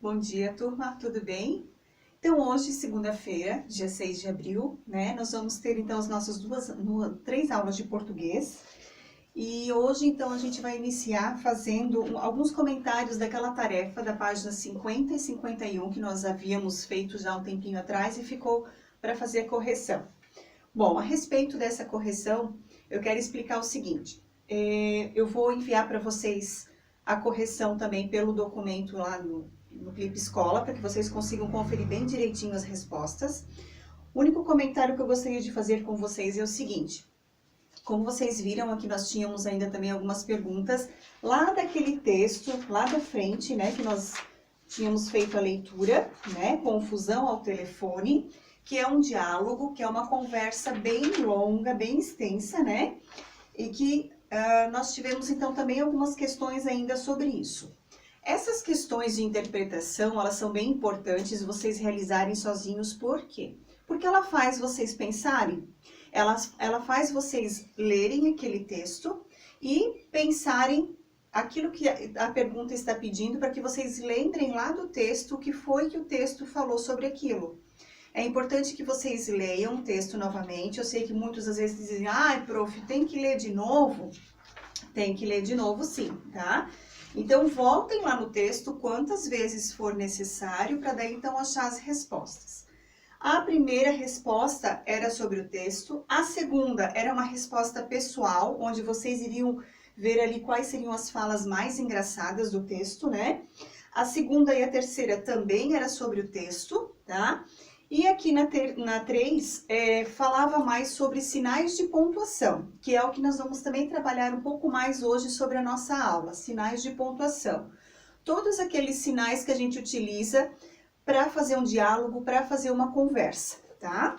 Bom dia, turma, tudo bem? Então, hoje, segunda-feira, dia 6 de abril, né, nós vamos ter, então, as nossas três aulas de português. E hoje, então, a gente vai iniciar fazendo alguns comentários daquela tarefa da página 50 e 51 que nós havíamos feito já um tempinho atrás e ficou para fazer a correção. Bom, a respeito dessa correção, eu quero explicar o seguinte. Eu vou enviar para vocês a correção também pelo documento lá no Clipe Escola, para que vocês consigam conferir bem direitinho as respostas. O único comentário que eu gostaria de fazer com vocês é o seguinte. Como vocês viram, aqui nós tínhamos ainda também algumas perguntas lá daquele texto, lá da frente, né, que nós tínhamos feito a leitura, né, confusão ao telefone, que é um diálogo, que é uma conversa bem longa, bem extensa, né, e que nós tivemos então também algumas questões ainda sobre isso. Essas questões de interpretação, elas são bem importantes vocês realizarem sozinhos, por quê? Porque ela faz vocês pensarem, ela faz vocês lerem aquele texto e pensarem aquilo que a pergunta está pedindo, para que vocês lembrem lá do texto o que foi que o texto falou sobre aquilo. É importante que vocês leiam o texto novamente. Eu sei que muitos às vezes dizem, prof, tem que ler de novo? Tem que ler de novo sim, tá? Então, voltem lá no texto quantas vezes for necessário, para daí então achar as respostas. A primeira resposta era sobre o texto, a segunda era uma resposta pessoal, onde vocês iriam ver ali quais seriam as falas mais engraçadas do texto, né? A segunda e a terceira também era sobre o texto, tá? E aqui na 3, falava mais sobre sinais de pontuação, que é o que nós vamos também trabalhar um pouco mais hoje sobre a nossa aula, sinais de pontuação. Todos aqueles sinais que a gente utiliza para fazer um diálogo, para fazer uma conversa, tá?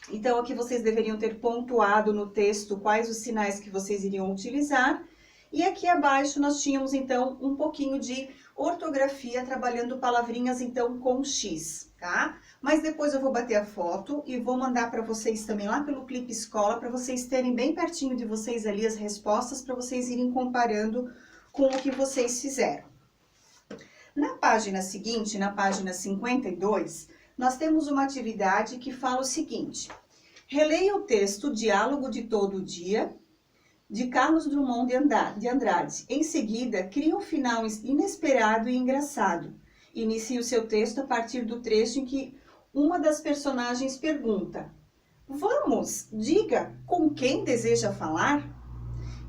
Então, aqui vocês deveriam ter pontuado no texto quais os sinais que vocês iriam utilizar. E aqui abaixo nós tínhamos, então, um pouquinho de ortografia, trabalhando palavrinhas, então, com X, tá? Mas depois eu vou bater a foto e vou mandar para vocês também lá pelo Clipe Escola, para vocês terem bem pertinho de vocês ali as respostas, para vocês irem comparando com o que vocês fizeram. Na página seguinte, na página 52, nós temos uma atividade que fala o seguinte. Releia o texto Diálogo de Todo Dia, de Carlos Drummond de Andrade. Em seguida, cria um final inesperado e engraçado. Inicie o seu texto a partir do trecho em que uma das personagens pergunta: vamos, diga, com quem deseja falar?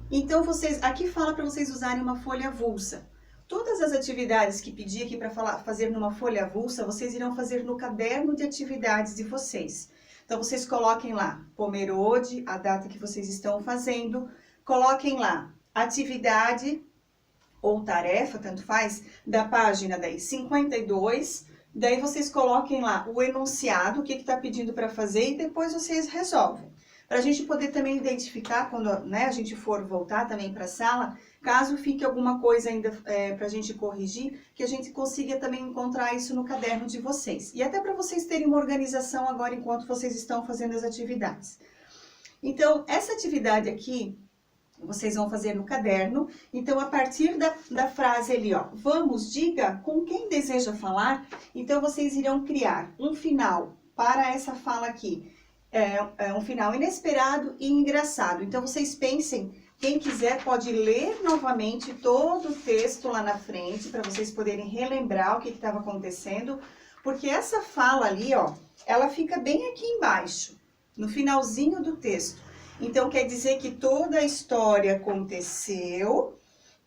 Então, aqui fala para vocês usarem uma folha avulsa. Todas as atividades que pedi aqui para fazer numa folha avulsa, vocês irão fazer no caderno de atividades de vocês. Então, vocês coloquem lá Pomerode, a data que vocês estão fazendo, coloquem lá atividade ou tarefa, tanto faz, da página daí 52, daí vocês coloquem lá o enunciado, o que está pedindo para fazer e depois vocês resolvem. Para a gente poder também identificar, quando a gente for voltar também para a sala, caso fique alguma coisa ainda para a gente corrigir, que a gente consiga também encontrar isso no caderno de vocês. E até para vocês terem uma organização agora enquanto vocês estão fazendo as atividades. Então, essa atividade aqui, vocês vão fazer no caderno. Então, a partir da frase ali, ó, vamos, diga, com quem deseja falar, então vocês irão criar um final para essa fala aqui. É um final inesperado e engraçado. Então, vocês pensem, quem quiser pode ler novamente todo o texto lá na frente, para vocês poderem relembrar o que estava acontecendo, porque essa fala ali, ó, ela fica bem aqui embaixo, no finalzinho do texto. Então, quer dizer que toda a história aconteceu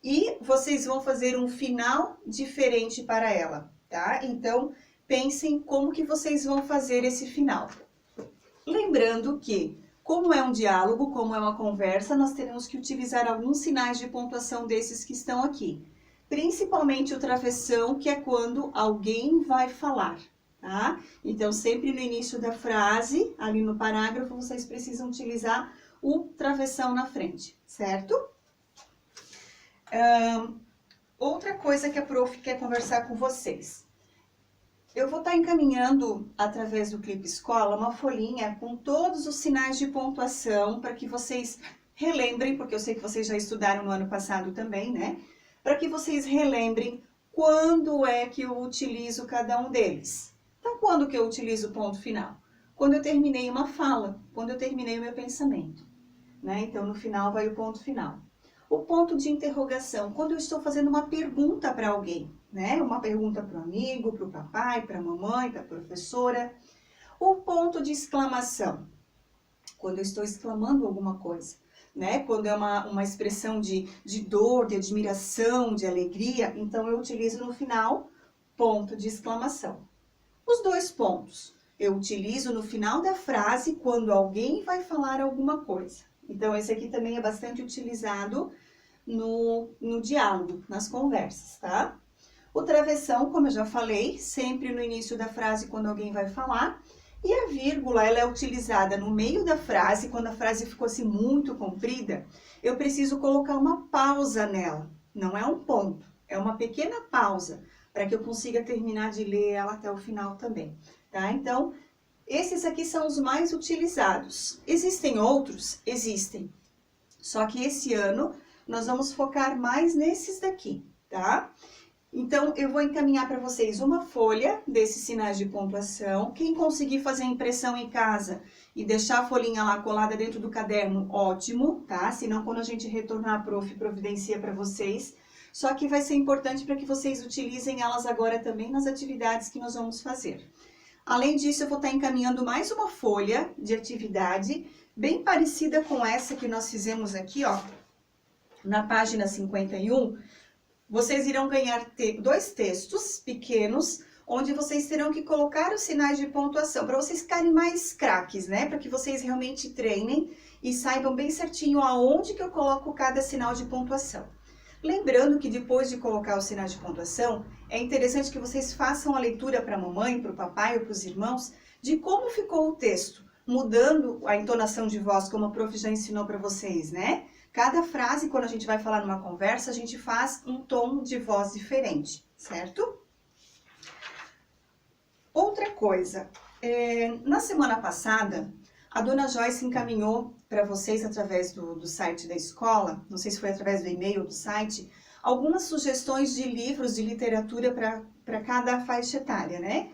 e vocês vão fazer um final diferente para ela, tá? Então, pensem como que vocês vão fazer esse final. Lembrando que, como é um diálogo, como é uma conversa, nós teremos que utilizar alguns sinais de pontuação desses que estão aqui. Principalmente o travessão, que é quando alguém vai falar, tá? Então, sempre no início da frase, ali no parágrafo, vocês precisam utilizar o travessão na frente, certo? Outra coisa que a prof quer conversar com vocês. Eu vou estar encaminhando, através do Clipe Escola, uma folhinha com todos os sinais de pontuação para que vocês relembrem, porque eu sei que vocês já estudaram no ano passado também, né? Para que vocês relembrem quando é que eu utilizo cada um deles. Então, quando que eu utilizo o ponto final? Quando eu terminei uma fala, quando eu terminei o meu pensamento, né? Então, no final vai o ponto final. O ponto de interrogação, quando eu estou fazendo uma pergunta para alguém, né? Uma pergunta para o amigo, para o papai, para a mamãe, para a professora. O ponto de exclamação, quando eu estou exclamando alguma coisa, né? Quando é uma expressão de dor, de admiração, de alegria, então eu utilizo no final, ponto de exclamação. Os dois pontos, eu utilizo no final da frase quando alguém vai falar alguma coisa. Então, esse aqui também é bastante utilizado no diálogo, nas conversas, tá? O travessão, como eu já falei, sempre no início da frase quando alguém vai falar. E a vírgula, ela é utilizada no meio da frase, quando a frase ficou assim muito comprida, eu preciso colocar uma pausa nela. Não é um ponto, é uma pequena pausa, para que eu consiga terminar de ler ela até o final também, tá? Então, esses aqui são os mais utilizados. Existem outros? Existem. Só que esse ano nós vamos focar mais nesses daqui, tá? Então, eu vou encaminhar para vocês uma folha desses sinais de pontuação. Quem conseguir fazer a impressão em casa e deixar a folhinha lá colada dentro do caderno, ótimo, tá? Senão, quando a gente retornar, a prof providencia para vocês. Só que vai ser importante para que vocês utilizem elas agora também nas atividades que nós vamos fazer. Além disso, eu vou estar encaminhando mais uma folha de atividade, bem parecida com essa que nós fizemos aqui, ó, na página 51. Vocês irão ganhar dois textos pequenos, onde vocês terão que colocar os sinais de pontuação, para vocês ficarem mais craques, né? Para que vocês realmente treinem e saibam bem certinho aonde que eu coloco cada sinal de pontuação. Lembrando que depois de colocar o sinal de pontuação, é interessante que vocês façam a leitura para a mamãe, para o papai ou para os irmãos, de como ficou o texto, mudando a entonação de voz, como a prof já ensinou para vocês, né? Cada frase, quando a gente vai falar numa conversa, a gente faz um tom de voz diferente, certo? Outra coisa, na semana passada, a dona Joyce encaminhou para vocês, através do site da escola, não sei se foi através do e-mail do site, algumas sugestões de livros de literatura para cada faixa etária, né?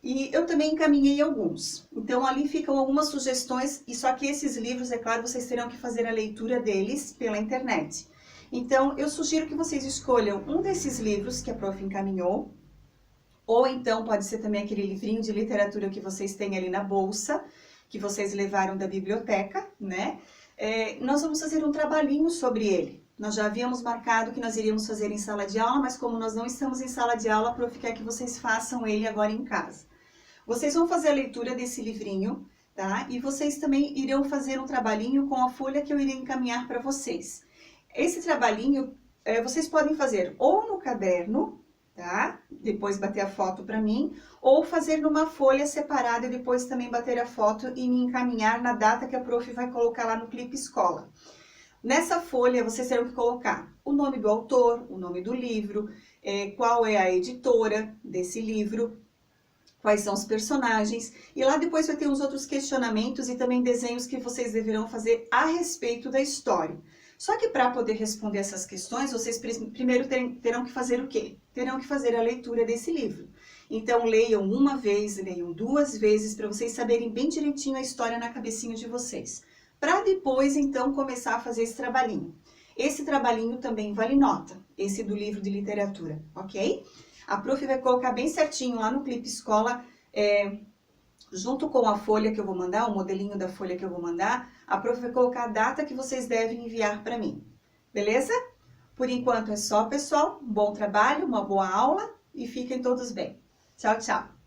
E eu também encaminhei alguns. Então, ali ficam algumas sugestões, e só que esses livros, é claro, vocês terão que fazer a leitura deles pela internet. Então, eu sugiro que vocês escolham um desses livros que a prof encaminhou, ou então pode ser também aquele livrinho de literatura que vocês têm ali na bolsa, que vocês levaram da biblioteca, né? Nós vamos fazer um trabalhinho sobre ele. Nós já havíamos marcado que nós iríamos fazer em sala de aula, mas como nós não estamos em sala de aula, a prof quer que vocês façam ele agora em casa. Vocês vão fazer a leitura desse livrinho, tá? E vocês também irão fazer um trabalhinho com a folha que eu irei encaminhar para vocês. Esse trabalhinho, vocês podem fazer ou no caderno, tá? Depois bater a foto para mim, ou fazer numa folha separada e depois também bater a foto e me encaminhar na data que a prof vai colocar lá no Clipe Escola. Nessa folha, vocês terão que colocar o nome do autor, o nome do livro, qual é a editora desse livro, quais são os personagens, e lá depois vai ter uns outros questionamentos e também desenhos que vocês deverão fazer a respeito da história. Só que para poder responder essas questões, vocês primeiro terão que fazer o quê? Terão que fazer a leitura desse livro. Então, leiam uma vez, leiam duas vezes, para vocês saberem bem direitinho a história na cabecinha de vocês. Para depois, então, começar a fazer esse trabalhinho. Esse trabalhinho também vale nota, esse do livro de literatura, ok? A prof vai colocar bem certinho lá no Clipe Escola, junto com a folha que eu vou mandar, o modelinho da folha que eu vou mandar, a prof vai colocar a data que vocês devem enviar para mim. Beleza? Por enquanto é só, pessoal. Um bom trabalho, uma boa aula e fiquem todos bem. Tchau, tchau!